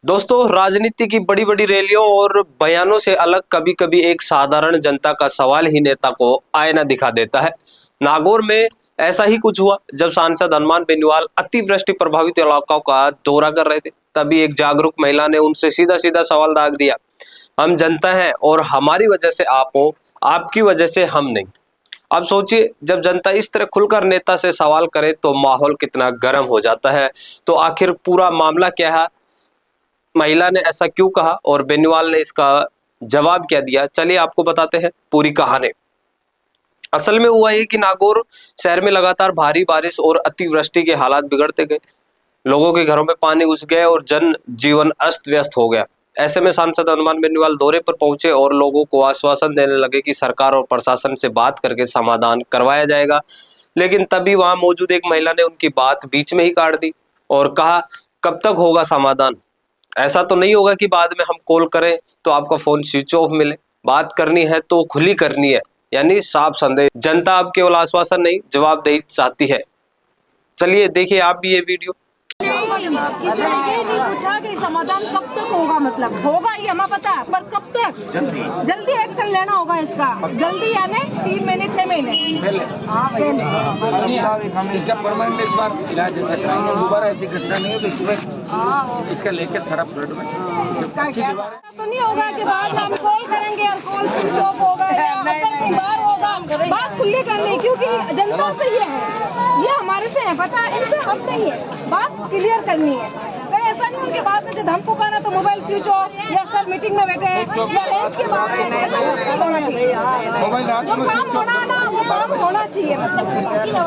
दोस्तों, राजनीति की बड़ी बड़ी रैलियों और बयानों से अलग कभी कभी एक साधारण जनता का सवाल ही नेता को आईना दिखा देता है। नागौर में ऐसा ही कुछ हुआ जब सांसद हनुमान बेनीवाल अतिवृष्टि प्रभावित इलाकों का दौरा कर रहे थे। तभी एक जागरूक महिला ने उनसे सीधा सीधा सवाल दाग दिया, हम जनता हैं और हमारी वजह से आप हो, आपकी वजह से हम नहीं। अब सोचिए, जब जनता इस तरह खुलकर नेता से सवाल करे तो माहौल कितना गर्म हो जाता है। तो आखिर पूरा मामला क्या है, महिला ने ऐसा क्यों कहा और बेनीवाल ने इसका जवाब क्या दिया, चलिए आपको बताते हैं पूरी कहानी। असल में हुआ ये कि नागौर शहर में लगातार भारी बारिश और अतिवृष्टि के हालात बिगड़ते गए। लोगों के घरों में पानी घुस गया और जन जीवन अस्त व्यस्त हो गया। ऐसे में सांसद हनुमान बेनीवाल दौरे पर पहुंचे और लोगों को आश्वासन देने लगे कि सरकार और प्रशासन से बात करके समाधान करवाया जाएगा। लेकिन तभी वहां मौजूद एक महिला ने उनकी बात बीच में ही काट दी और कहा, कब तक होगा समाधान? ऐसा तो नहीं होगा कि बाद में हम कॉल करें तो आपका फोन स्विच ऑफ मिले। बात करनी है तो खुली करनी है, यानी साफ संदेश। जनता अब केवल आश्वासन नहीं, जवाबदेही चाहती है। चलिए देखिए आप भी ये वीडियो। नहीं पूछा कि समाधान कब तक होगा, मतलब होगा ये हमें पता है, पर कब तक? जल्दी एक्शन लेना होगा इसका। जल्दी यानी 3 महीने 6 महीने इसका परमानेंट इस बार इलाज कराएंगे। दोबारा ऐसी घटना नहीं हो तो सुबह इसका लेकर सारा फ्लड में तो नहीं होगा कि बाद में हम कॉल करेंगे और कॉल स्विच ऑफ होगा या बार होगा। बात खुली करनी, क्योंकि जनता से ये हमारे से है, पता है, इनसे हम नहीं है। बात क्लियर करनी है। कहीं ऐसा नहीं उनके बाद में जब हम पुकारा तो मोबाइल स्विच ऑफ या सर मीटिंग में बैठे हैं या लंच के बाद में, ऐसा नहीं होना चाहिए। जो काम होना ना वो काम होना चाहिए, मतलब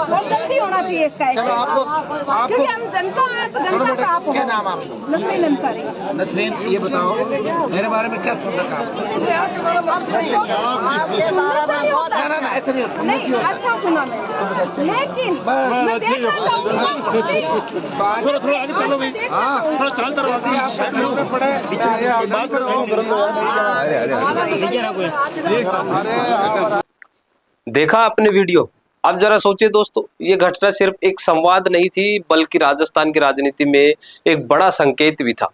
और जल्दी होना चाहिए इसका एक्शन। क्योंकि हम जनता है तो जनता से आप हो। क्या नाम आपका? नसरीन अंसारी। नसरीन, ये बताओ मेरे बारे में क्या सुन रखा? ऐसा नहीं, अच्छा सुना मैं, लेकिन मैं देखना देखा आपने वीडियो। अब जरा सोचिए दोस्तों, ये घटना सिर्फ एक संवाद नहीं थी, बल्कि राजस्थान की राजनीति में एक बड़ा संकेत भी था।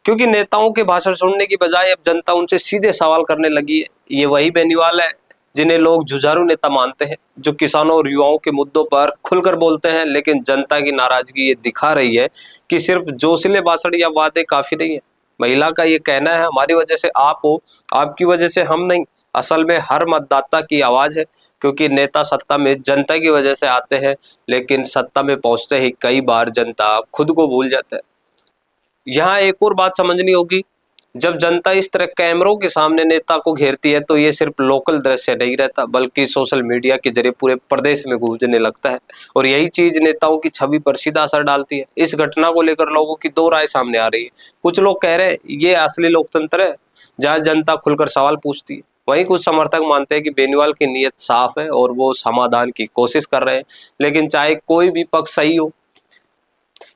क्योंकि नेताओं के भाषण सुनने की बजाय अब जनता उनसे सीधे सवाल करने लगी है। ये वही बेनीवाल है जिन्हें लोग जुझारू नेता मानते हैं, जो किसानों और युवाओं के मुद्दों पर खुलकर बोलते हैं। लेकिन जनता की नाराजगी ये दिखा रही है कि सिर्फ जोशीले भाषण या वादे काफी नहीं है। महिला का ये कहना है, हमारी वजह से आप हो, आपकी वजह से हम नहीं। असल में हर मतदाता की आवाज है, क्योंकि नेता सत्ता में जनता की वजह से आते हैं, लेकिन सत्ता में पहुंचते ही कई बार जनता खुद को भूल जाता है। यहाँ एक और बात समझनी होगी, जब जनता इस तरह कैमरों के सामने नेता को घेरती है तो ये सिर्फ लोकल दृश्य नहीं रहता, बल्कि सोशल मीडिया के जरिए पूरे प्रदेश में गूंजने लगता है। और यही चीज नेताओं की छवि पर सीधा असर डालती है। इस घटना को लेकर लोगों की दो राय सामने आ रही है। कुछ लोग कह रहे हैं ये असली लोकतंत्र है, जहाँ जनता खुलकर सवाल पूछती है। वहीं कुछ समर्थक मानते हैं कि बेनीवाल की नीयत साफ है और वो समाधान की कोशिश कर रहे हैं। लेकिन चाहे कोई भी पक्ष सही हो,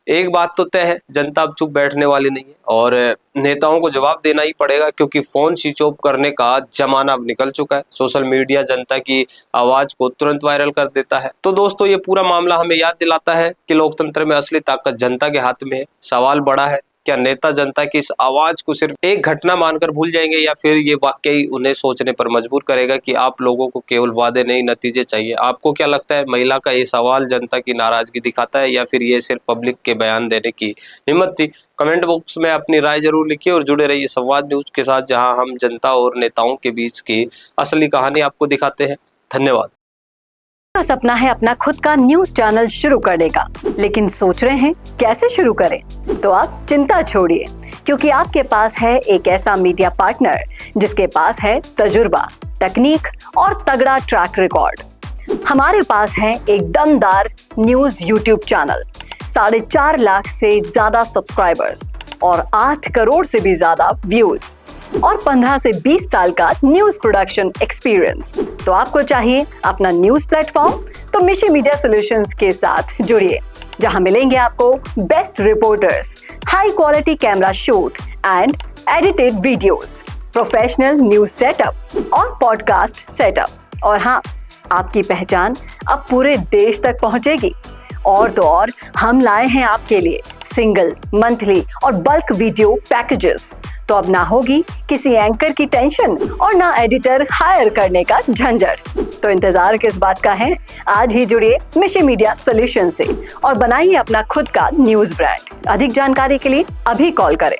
एक बात तो तय है, जनता अब चुप बैठने वाली नहीं है और नेताओं को जवाब देना ही पड़ेगा। क्योंकि फोन स्विच ऑफ करने का जमाना अब निकल चुका है। सोशल मीडिया जनता की आवाज को तुरंत वायरल कर देता है। तो दोस्तों, ये पूरा मामला हमें याद दिलाता है कि लोकतंत्र में असली ताकत जनता के हाथ में है। सवाल बड़ा है, क्या नेता जनता की इस आवाज को सिर्फ एक घटना मानकर भूल जाएंगे, या फिर ये वाकई उन्हें सोचने पर मजबूर करेगा कि आप लोगों को केवल वादे नहीं, नतीजे चाहिए? आपको क्या लगता है, महिला का ये सवाल जनता की नाराजगी दिखाता है या फिर ये सिर्फ पब्लिक के बयान देने की हिम्मत थी? कमेंट बॉक्स में अपनी राय जरूर लिखिए और जुड़े रहिए संवाद न्यूज के साथ, जहां हम जनता और नेताओं के बीच की असली कहानी आपको दिखाते हैं। धन्यवाद। का सपना है अपना खुद का न्यूज चैनल शुरू करने का, लेकिन सोच रहे हैं कैसे शुरू करें? तो आप चिंता छोड़िए, क्योंकि आपके पास है एक ऐसा मीडिया पार्टनर जिसके पास है तजुर्बा, तकनीक और तगड़ा ट्रैक रिकॉर्ड। हमारे पास है एक दमदार न्यूज यूट्यूब चैनल, 4.5 लाख से ज्यादा सब्सक्राइबर्स और 8 करोड़ से भी ज्यादा व्यूज और 15 से 20 साल का न्यूज प्रोडक्शन एक्सपीरियंस। तो आपको चाहिए अपना न्यूज प्लेटफॉर्म, तो मिशी मीडिया सॉल्यूशंस के साथ जुड़िए, जहां मिलेंगे आपको best reporters, high quality camera shoot and edited videos, professional news setup और पॉडकास्ट सेटअप। और हाँ, आपकी पहचान अब पूरे देश तक पहुंचेगी और तो और हम लाए हैं आपके लिए सिंगल, मंथली और बल्क वीडियो पैकेजेस। तो अब ना होगी किसी एंकर की टेंशन और ना एडिटर हायर करने का झंझट। तो इंतजार किस बात का है, आज ही जुड़िए मिशी मीडिया सॉल्यूशन से और बनाइए अपना खुद का न्यूज ब्रांड। अधिक जानकारी के लिए अभी कॉल करें।